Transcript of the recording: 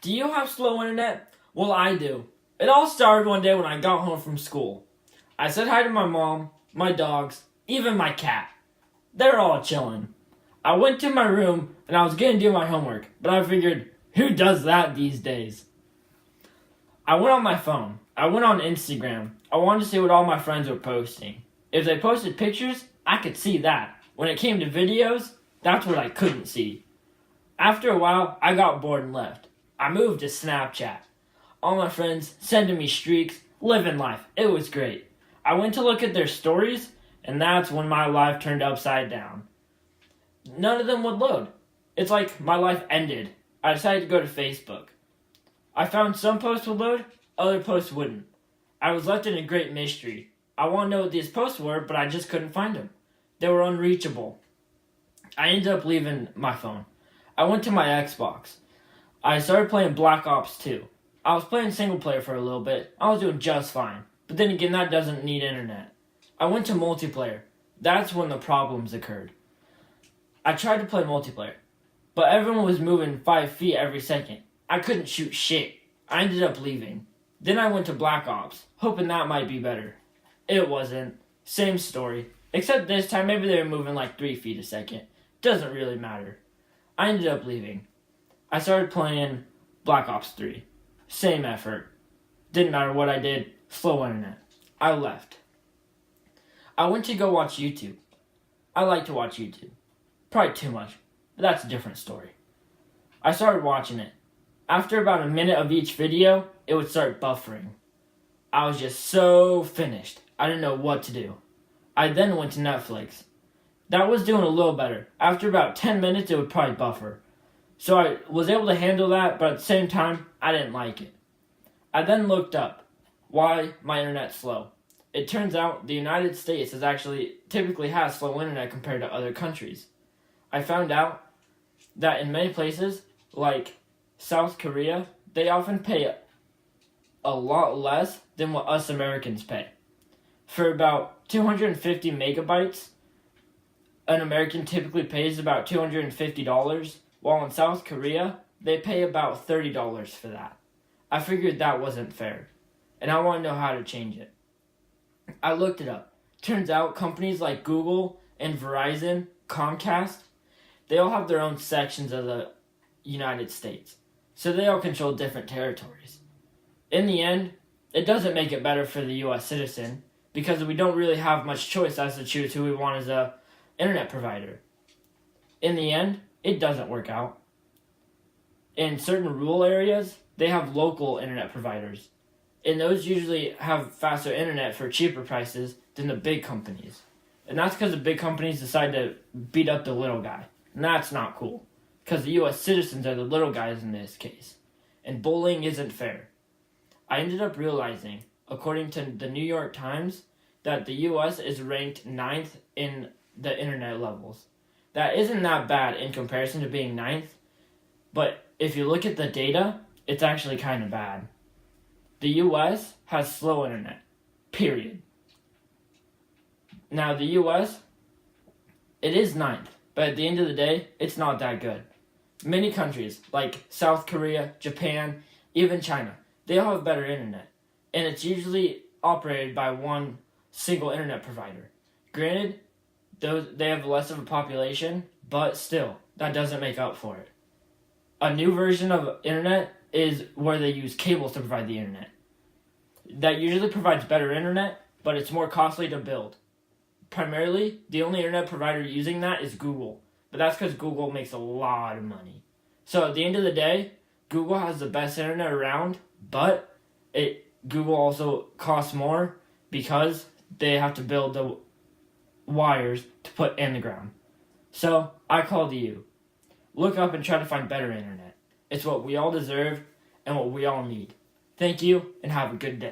Do you have slow internet? Well, I do. It all started one day when I got home from school. I said hi to my mom, my dogs, even my cat. They're all chilling. I went to my room and I was going to do my homework, but I figured, who does that these days? I went on my phone. I went on Instagram. I wanted to see what all my friends were posting. If they posted pictures, I could see that. When it came to videos, that's what I couldn't see. After a while, I got bored and left. I moved to Snapchat. All my friends sending me streaks, living life. It was great. I went to look at their stories, and that's when my life turned upside down. None of them would load. It's like my life ended. I decided to go to Facebook. I found some posts would load, other posts wouldn't. I was left in a great mystery. I want to know what these posts were, but I just couldn't find them. They were unreachable. I ended up leaving my phone. I went to my Xbox. I started playing Black Ops 2. I was playing single player for a little bit. I was doing just fine. But then again, that doesn't need internet. I went to multiplayer. That's when the problems occurred. I tried to play multiplayer, but everyone was moving 5 feet every second. I couldn't shoot shit. I ended up leaving. Then I went to Black Ops, hoping that might be better. It wasn't. Same story. Except this time, maybe they were moving like 3 feet a second. Doesn't really matter. I ended up leaving. I started playing Black Ops 3. Same effort. Didn't matter what I did. Slow internet. I left. I went to go watch YouTube. I like to watch YouTube. Probably too much, but that's a different story. I started watching it. After about a minute of each video, it would start buffering. I was just so finished. I didn't know what to do. I then went to Netflix. That was doing a little better. After about 10 minutes, it would probably buffer. So I was able to handle that, but at the same time, I didn't like it. I then looked up why my internet's slow. It turns out the United States typically has slow internet compared to other countries. I found out that in many places, like South Korea, they often pay a lot less than what us Americans pay. For about 250 megabytes, an American typically pays about $250, while in South Korea, they pay about $30 for that. I figured that wasn't fair, and I want to know how to change it. I looked it up. Turns out companies like Google and Verizon, Comcast, they all have their own sections of the United States. So they all control different territories. In the end, it doesn't make it better for the U.S. citizen because we don't really have much choice as to choose who we want as a internet provider. In the end, it doesn't work out. In certain rural areas, they have local internet providers. And those usually have faster internet for cheaper prices than the big companies. And that's because the big companies decide to beat up the little guy. And that's not cool. Because the U.S. citizens are the little guys in this case. And bullying isn't fair. I ended up realizing, according to the New York Times, that the U.S. is ranked 9th in the internet levels. That isn't that bad in comparison to being 9th, but if you look at the data, it's actually kind of bad. The U.S. has slow internet, period. Now the U.S., it is 9th, but at the end of the day, it's not that good. Many countries, like South Korea, Japan, even China, they all have better internet, and it's usually operated by one single internet provider. Granted, they have less of a population, but still, that doesn't make up for it. A new version of internet is where they use cables to provide the internet. That usually provides better internet, but it's more costly to build. Primarily, the only internet provider using that is Google, but that's because Google makes a lot of money. So at the end of the day, Google has the best internet around, but Google also costs more because they have to build the wires to put in the ground. So I call to you. Look up and try to find better internet. It's what we all deserve and what we all need. Thank you and have a good day.